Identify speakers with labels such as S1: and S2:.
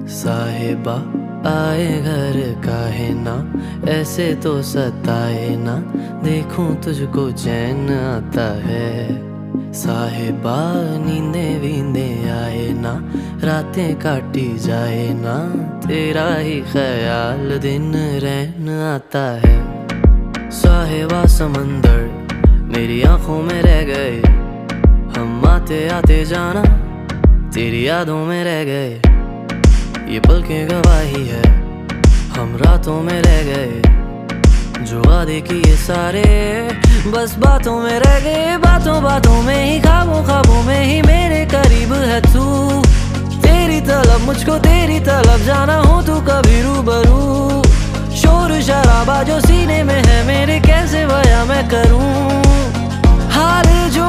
S1: साहिबा आए घर काहे ना, ऐसे तो सताए ना, देखूं तुझको चैन आता है। साहिबा नींदे वींदे आए ना, रातें काटी जाए ना, तेरा ही ख्याल दिन रहन आता है। साहिबा समंदर मेरी आंखों में रह गए, हम आते आते जाना तेरी यादों में रह गए। ये पल की गवाही है, हम रातों में रह गए, जो वादे किए सारे बस बातों में रह गए। बातों बातों में ही, ख्वाबों ख्वाबों में ही मेरे करीब है तू। तेरी तलब मुझको तेरी तलब, जाना हो तू कभी रूबरू। शोर शराबा जो सीने में है मेरे, कैसे बयां मैं करूं हाल जो